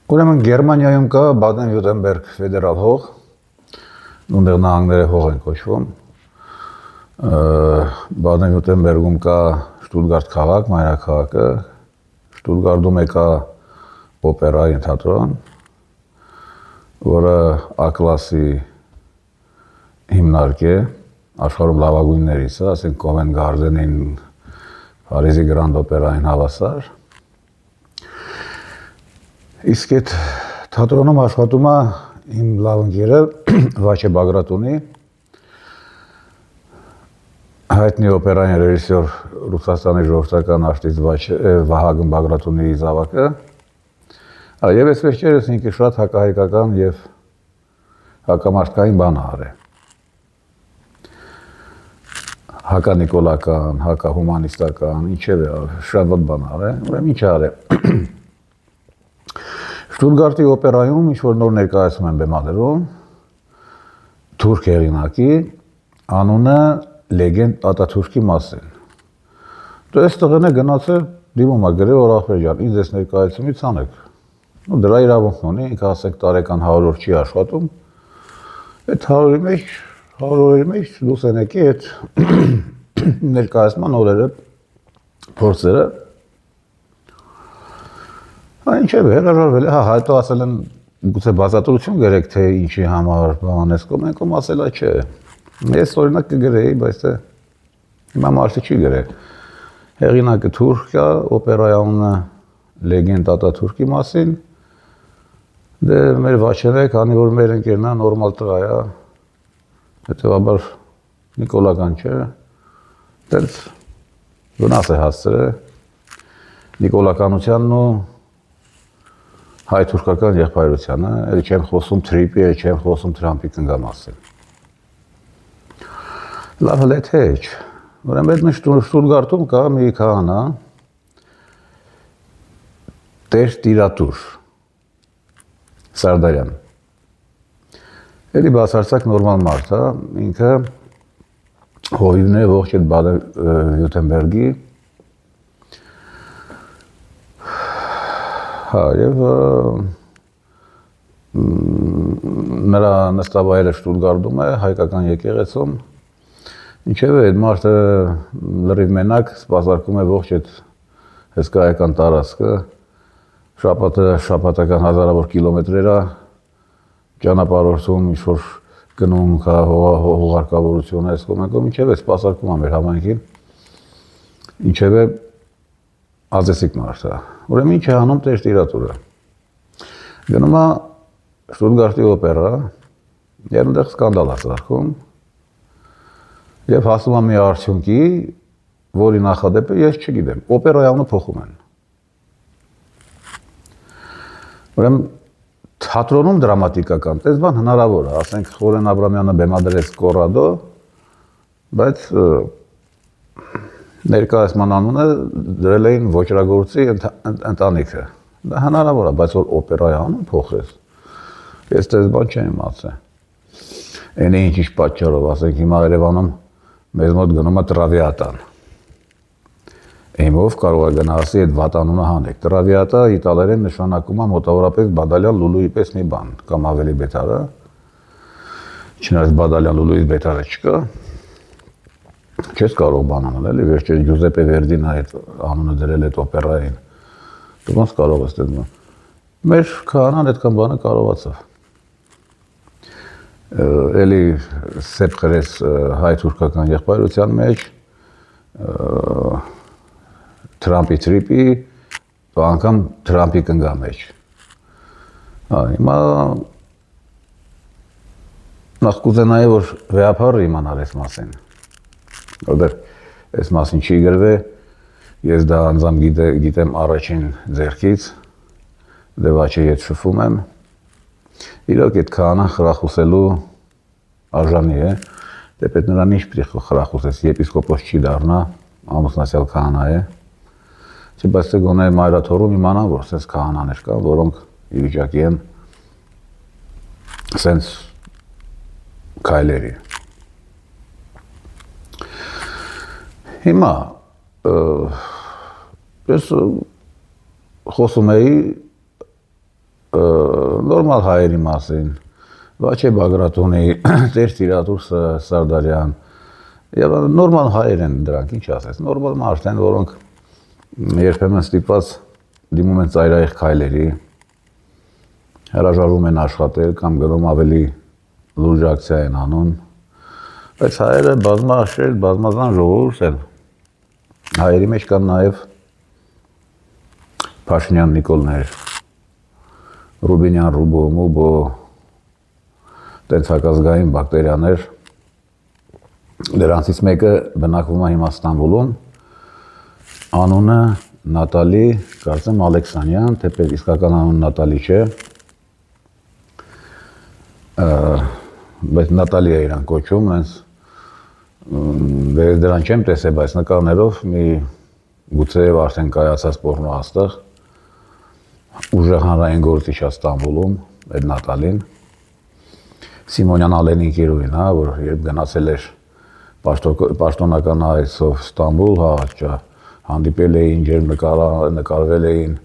Ուրեմն Գերմանիայում կա Բադեն-Վյուրտեմբերգ ֆեդերալ հող, ունդեղ նահանգները հող են կոչվում։ Բադեն-Վյուրտեմբերգում կա Շտուտգարտ քաղաք, մայրաքաղաքը, Շտուտգարտում կա օպերայի թատրոն, որը A-կլասի հիմնարկ է, աշխարհում լավագույններից է, ասենք Կովենտ Գարդենին, Փարիզի Գրանդ օպերային հավասար։ Իսկ այդ թատրոնում աշխատում է իմ լավ ընկերը Վաչե Բագրատունի, հայտնի օպերային ռեժիսոր Ռուսաստանի ժողովրդական արտիստ Վահագն Բագրատունի զավակը։ Եվ այս վերջերս ինքը շատ հակահայկական եւ հակամարտկային բան արել։ Հականիկոլական, հակահումանիստական, ինչև է շատ ված բան արել, ուրեմն ինչ արել։ Շտուտգարտի օպերայում ինչ-որ նոր ներկայացում են բեմադրում, թուրք հեղինակի, անունը Լեգենդ Ատաթուրքի մասին։ Դու այս տղեն է գնացել, դիմում է գրել, որ ախպեր ջան, ինձ այս ներկայացումի ցանեք։ Դրա իրավունքն ունի, ինքը ասենք տարեկան 100 օր չի աշխատում, այդ 100 օրերի մեջ դուս են եկի այդ ներկայացման օրերը, փորձերը, ինչև է, հրաժարվել է, հետո ասել են, գուցե բացատրություն գրեք, թե ինչի համար բանես կոմ ասել է չէ, ես օրինակ կգրեի, բայց թե հիմա մարդը չի գրել, հեղինակը թուրք է, օպերայի անունը Լեգենդ Ատաթուրքի մասին, դե մեր Վաչեն է, քանի որ մեր ընկերն է, նորմալ տղա է, հետևաբար նիկոլական չէ, դենց վնաս է հասցրել նիկոլականությանն ու հայ-թուրքական եղբայրությանը, էլի չեմ խոսում Թրիպի, չեմ խոսում Թրամփի կնգա մասին։ Լավ հլե թե էչ, ուրեմն այդ Շտուտգարտում կա մի քահանա, Տեր Տիրատուր, Սարդարյան։ Էլի բացարձակ նորմալ մարդ է, ինքը հովիվն է ողջ այդ Բադեն-Վյուրտեմբերգի, և նրա նստավայրը Շտուտգարտում է, հայկական եկեղեցում, ինչև է այդ մարդը լրիվ մենակ սպասարկում է ողջ այդ հսկայական տարածքը, շաբաթական հազարավոր կիլոմետրեր է, ճանապարհորդում, ինչ-որ գնում հողարկավորություն է, ինչև է սպասարկում է մեր համայնքին, ինչև է ազեսիկ մարդ է, ուրեմն ինչ է անում Տեր Տիրատուրը, գնում է Շտուտգարտի օպերա, և այնտեղ սկանդալ է ծաղկում, և հասնում է մի արդյունքի, որի նախադեպը ես չգիտեմ, օպերայի անունը փոխում են, ուրեմն թատրոնում դրամատիկական, տես բան հնարավոր է, ասենք Խորեն Աբրամյանը բեմադրեց Կորրադո, բայց ներկայացման անունը դրել էին ոճրագործի ընտանիքը, դա հնարավոր է, բայց որ օպերայի անուն փոխես, ես տես բան չեմ իմացել, այնի ինչ պատճառով, ասենք հիմա Երևանում մեզ մոտ գնում է Տրավիատան, Էմով կարող է գնահասի այդ վատ անունը հանեք, Տրավիատա իտալերեն նշանակում է մոտավորապես Բադալյան Լուլուի պես մի բան, կամ ավելի բետարը, չնայած Բադալյան Լուլուից բետարը չկա, չես կարող բան անել, էլի, վերջերս Ջուզեպե Վերդին այդ անունը դրել այդ օպերային, դու ոնց կարող ես դες բան, մեր քահանան այդքան բանը կարողացավ, էլի սեպ խրեց հայ-թուրքական եղբայրության մեջ, Թրամփի Թրիպի, անգամ Թրամփի կնգա մեջ, հիմա նախ կուզենայի, որ վեհափառը իմանար այս մասին, որտեղ այս մասին չի գրվել, ես դա անձամբ գիտեմ առաջին ձեռքից, դե Վաչեի հետ շփվում եմ, իրոք այդ քահանան խրախուսելու արժանի է, դե պետք նրան ինչ պիտի խրախուսես, եպիսկոպոս չի դառնա, ամուսնացյալ քահանա է, չի բայց թե գոնե մայրաթոռում իմանան, որ սենց քահանաներ կան, որոնք ի վիճակի են սենց քայլերի։ Հիմա ես խոսում էի նորմալ հայերի մասին, Վաչե Բագրատունի, Տեր Տիրատուր Սարդարյան, եւ նորմալ հայեր են դրանք, ինչ ասես, նորմալ մարդ են, որոնք երբեմն ստիպված դիմում են ծայրահեղ քայլերի, հրաժարվում են աշխատել կամ գնում ավելի լուրջ ակցիա են անում, բայց հայերը բազմաշերտ, բազմազան ժողովուրդ են, հայերի մեջ կան նաեւ Փաշինյան Նիկոլներ, Ռուբինյան Ռուբո, Մուբո, տենց հակազգային բակտերիաներ, դրանցից մեկը բնակվում է հիմա Ստամբուլում, անունը Նատալի, կարծեմ Ալեքսանյան, թեպետ իսկական անունը Նատալի չէ, բայց Նատալի է իրան կոչում, դրան չեմ տեսել, բայց նկարներով մի գուցեև արդեն կայացած պոռնո աստղ, ուժեղ հանրային գործիչ է Ստամբուլում, այդ Նատալին, Սիմոնյան Ալենի գերոին, որ երբ գնացել էր պաշտոնական այցով Ստամբուլ, հանդիպել էին, ջերմ նկարվել էին,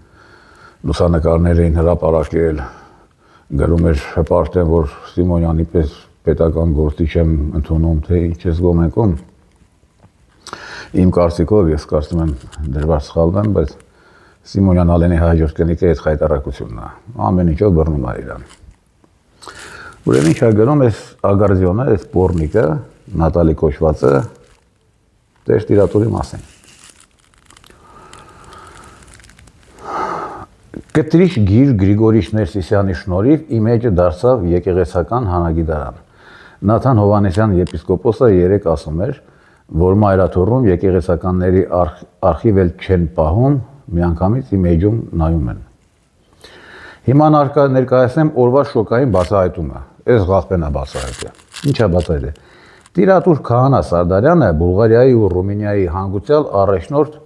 լուսանկարներ էին հրապարակել, գրում էր հպարտեն, որ Սիմոնյանի պես պետական գործիչ եմ ընդունում, թե ինչ ես գոմենքում։ Իմ կարծիքով, ես կարծում եմ դժվար սխալվեմ, բայց Սիմոնյան Ալենի հաջորդ կնիկը այդ խայտարակությունն է, ամեն ինչով բռնում է իրան։ Ուրեմն ինչ է գրում այս ագարդիոնը, այս պոռնիկը, Նատալի կոչվածը, Տեր Տիրատուրի մասին։ Կտրիչ գիր Գրիգորի Ներսիսյանի շնորհիվ իմ էջը դարձավ եկեղեցական հանագիտարան։ Նաթան Հովհաննիսյան եպիսկոպոսը երեկ ասում էր, որ մայրաթոռում եկեղեցականների արխիվ էլ չեն պահում, միանգամից իմ էջում նայում են։ Հիմա ներկայացնեմ օրվա շոկային բացահայտումը։ Այս Ղախպենը բացահայտը։ Ինչ է բացահայտը։ Տիրատուր Քահանա Սարդարյանը Բուլղարիայի ու Ռումինիայի հանգուցյալ առաջնորդ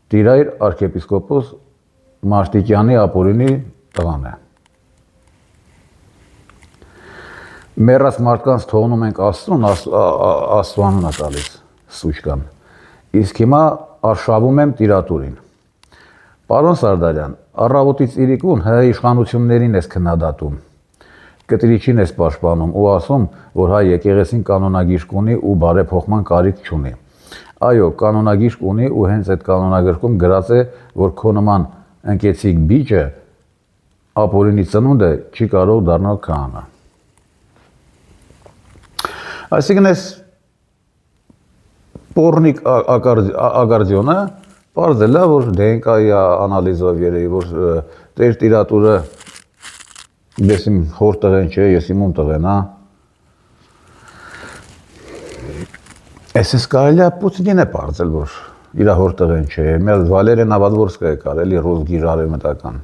Տիրայր arczepiskopos Մարտիկյանի ապօրինի տղան է։ Մեռած մարդկանց թողնում ենք Աստծուն, Աստուանուն է տալիս սուչկան։ Իսկ հիմա արշավում եմ Տիրատուրին։ Պարոն Սարդարյան, առավոտից իրիկուն հայ իշխանություններին ես քննադատում։ Կտրիչին ես պաշտպանում ու ասում, որ հայ եկեղեցին կանոնագիրք ունի ու բարեփոխման կարիք չունի։ Այո, կանոնագիրք ունի ու հենց այդ կանոնագրքում գրած է, որ քո նման ընկեցիկ բիճը ապօրինի ծնունդը չի կարող դառնալ քահանա։ Այսինքն այս պոռնիկ ագարդիոնը պարզել է, որ DNK-ի անալիզով երևի, որ Տեր Տիրատուրը ես իմ հոր տղեն չէ, ես իմ ում տղեն, Այս կարելի է Պուտինին է պարզել, որ իր հոր տղեն չէ, մեր Վալերիա Նավադվորսկը եկար, էլի ռուս արևմտական։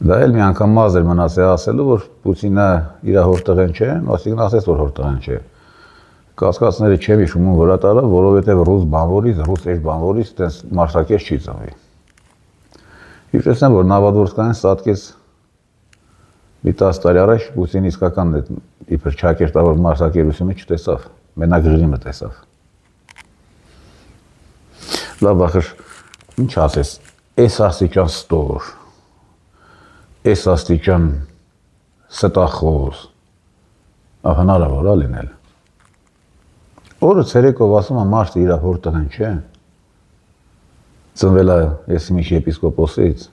Դա էլ մի անգամ մազ էր մնացել ասելու, որ Պուտինը իր հոր տղեն չէ, այսինքն ասեց, որ հոր տղեն չէ։ Կասկածները չեմ հիշում ում վրա տարավ, որովհետև ռուս բանվորից, ռուս էջ բանվորից տենց մարտակեց չի ծնվի։ Հիշեցնեմ, որ Նավադվորսկային ստատկեց մի 10 տարի առաջ Պուտինի իսկական իբր ճակերտավոր մարզակերությունը չտեսավ, մենակ Ղրիմը տեսավ։ Լավ ախր, ինչ ասես, այս աստիճան ստոր, այս աստիճան ստախոս, հնարավոր է լինել։ Օրը ցերեկով ասում է մարդը իր հոր տղեն չէ, ծնվել է Եսիմիշ եպիսկոպոսից,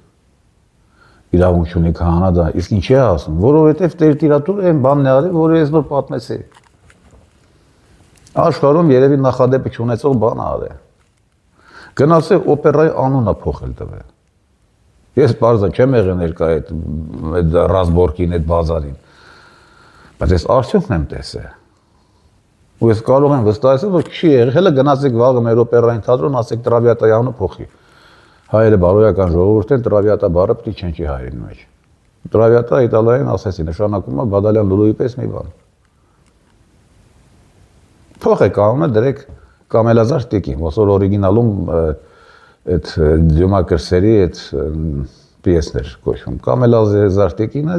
իրավունք չունի քահանա դա, իսկ ինչ է ասում, որովհետև Տեր Տիրատուրը այն բանն է արել, որը ես նոր պատմեցի։ Աշխարհում երևի նախադեպը չունեցող բան արել։ Գնացել օպերայի անունը փոխել տվել։ Ես բարձր չեմ եղել ներկա այդ Ռազբորկին, այդ բազարին, բայց ես արդյունքն եմ տեսել։ Ու ես կարող եմ վստահել, որ չի եղել, հələ գնացեք վաղը մեր օպերային թատրոն, ասեք Տրավիատայի անունը փոխի։ Հայերը բարոյական ժողովուրդ են, Տրավիատա բառը պետք է չենչի հայերեն մեջ։ Տրավիատա իտալիային ասեցի, նշանակում է Բադալյան Լուլուի պես մի բան։ Փոխեք անունը, դրեք Կամելազար Տիկին, ոնց որ օրիգինալում այդ Դյումա կրսերի այդ պիեսներ կոչվում։ Կամելազար Տիկինը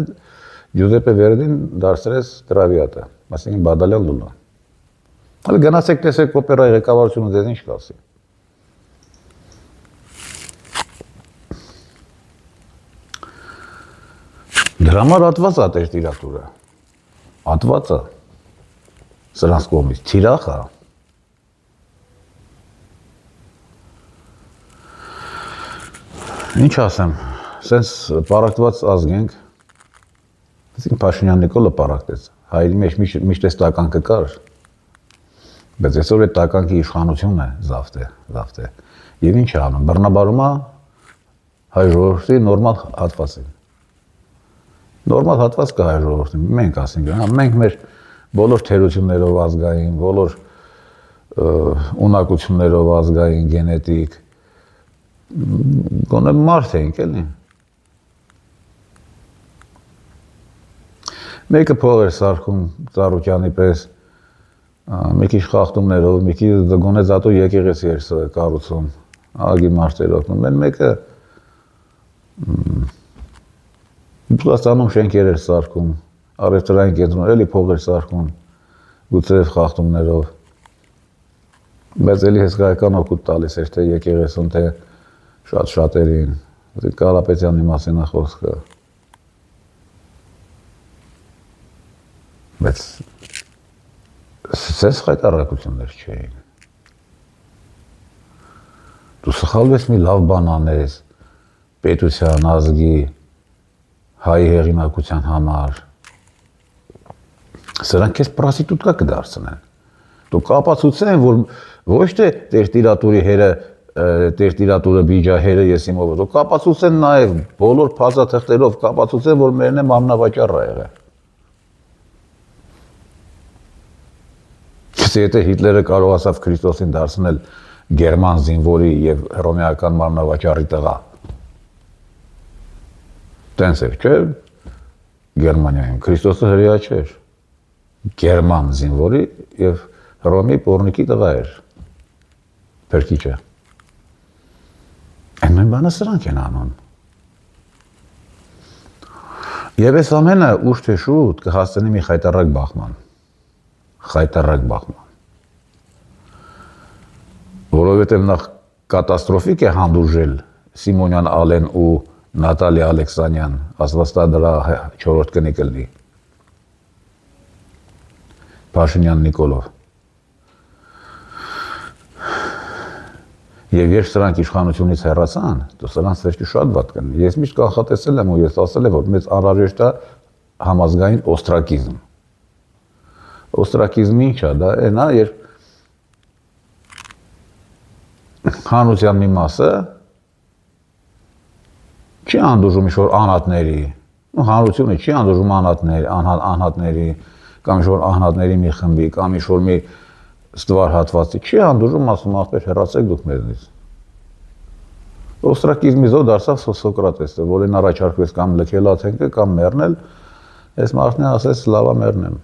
Ջուզեպե Վերդին դարձրեց Տրավիատա, այսինքն Բադալյան Լուլու։ Հələ գնացեք տեսեք օպերայի ղեկավարությունը դες ինչ կասի։ Դրա համար ատված է տեր տիրատուրը։ Ատված է։ Սրանց կողմից թիրախ է։ Ինչ ասեմ, սենց պարակտված ազգ ենք, ասենք Փաշինյան Նիկոլը պարակտեց, հայերի մեջ միշտ էս տականքը կար, բայց այսօր այդ տականքի իշխանությունն է զավթ է, և ինչ է անում, բռնաբարում է հայ ժողովրդի նորմալ հատվածին, նորմալ հատված կա հայ ժողովրդին, մենք ասենք, մենք մեր բոլոր թերություններով ազգային, բոլոր ունակություններով ազգային, գենետիկ, գոնե մարդ էինք, էլի։ Մեկը փող էր սարքում Ծառուկյանի պես, մի քիչ խախտումներով, մի քիչ գոնե զատո եկեղեցի էր կառուցում, ագի մարդեր օգնում, են մեկը Բուլղաստանում շենքեր էր սարքում, առևտրային կենտրոն, էլի փող էր սարքում, գուցե խախտումներով, բայց էլի հսկայական օգուտ տալիս էր թե եկեղեցուն, թե շատ-շատերին, Կարապետյանի մասին է խոսքը, բայց սենց խայտառակություններ չէին, դու սխալվես մի լավ բան անես, պետության, ազգի, հայի հեղինակության համար, սրանք քեզ պրոստիտուտկա կդարձնեն, դու կապացուցեն, որ ոչ թե տեր տիրատուրը բիջահերը ես իմով, դու կապացուցեն նաև բոլոր փազաթղթերով կապացուցեն, որ մերն է մամնավաճառ է եղել։ Եթե Հիտլերը կարողացավ Քրիստոսին դարձնել գերման զինվորի և հռոմեական մամնավաճառի տղա, տենց էր, չէ, Գերմանիայում, Քրիստոսը հրեա չէր, գերման զինվորի և Հռոմի պոռնիկի տղա էր, փրկիչը, այն բանը սրանք են անում, և այս ամենը ուշ թե շուտ կհասցնի մի խայտառակ բախման, որովհետև նախ կատաստրոֆիկ է հանդուրժել Սիմոնյան Ալեն ու Նատալիա Ալեքսանյան, ասվածտա դրա 4-րդ կնի կլնի, Փաշինյան Նիկոլով, և երբ սրանք իշխանությունից հեռացան, սրանց վերջի շատ վատ կնի, ես միշտ կանխատեսել եմ ու ես ասել եմ, որ մեզ անհրաժեշտ է համազգային օստրակիզմ, օստրակիզմը ինչ է, դա այն է, երբ հանրության մի մասը չի անդուժում ինչ-որ անհատների, հանրությունը չի անդուժում անհատների, կամ ինչ-որ անհատների մի խմբի, կամ ինչ-որ մի ստվար հատվածի, չի անդուժում, ասում ախպեր հեռացեք դուք մեզնից։ Օստրակիզմի զոհ դարձավ Սոկրատեսը, որին առաջարկվեց կամ լքել Աթենքը, կամ մեռնել, այս մարդն ասեց լավա մեռնեմ։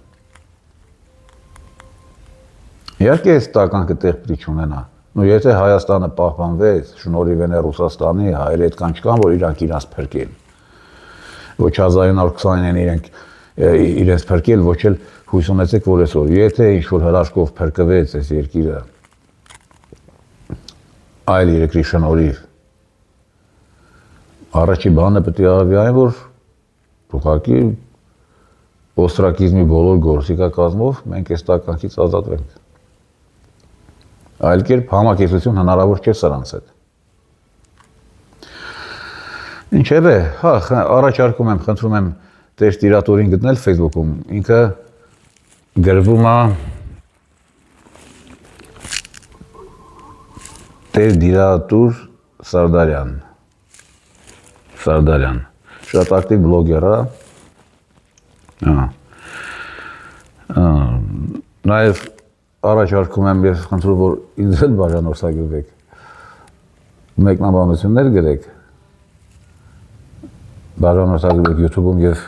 Իհարկե այս տականքը տեղ պրի չունենա, եթե Հայաստանը պահպանվեց, շնորհիվ Ռուսաստանի, հայերը այդքան չկան, որ իրանք փրկեն, ոչ 1920-ին իրենք իրենց փրկել, ոչ էլ հույս ունեցեք, որ այսօր, եթե ինչ-որ հրաշքով փրկվեց այս երկիրը, այլ երկրի շնորհիվ, առաջի բանը պետք է աղավի այն, որ ուղղակի օստրակիզմի բոլոր գործիքակազմով մենք այս տականքից ազատվենք։ Այլ կերպ համակեցություն հնարավոր չէ սրանց հետ։ Ինչևէ, առաջարկում եմ, խնդրում եմ տեր տիրատորին գտնել Facebook-ում, ինքը գրվում է տեր տիրատուր Սարդարյան, շատ ակտիվ բլոգեր է, նաև առաջարկում եմ և խնդրում, որ ինձ էլ բաժանորդագրվեք, մեկնաբանություններ գրեք, բաժանորդագրվեք YouTube-ում և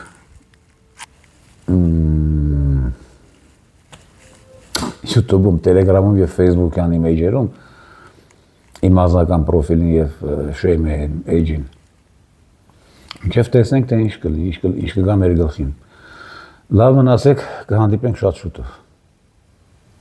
YouTube-ում, Telegram-ում և Facebook-յան իմեյջերում իմ ազնական պրոֆիլին և շեյմ էջին։ Մինչև տեսնենք, թե ինչ կլինի, ինչ կգա մեր գլխին։ Լավ մնացեք, կհանդիպենք շատ շուտով։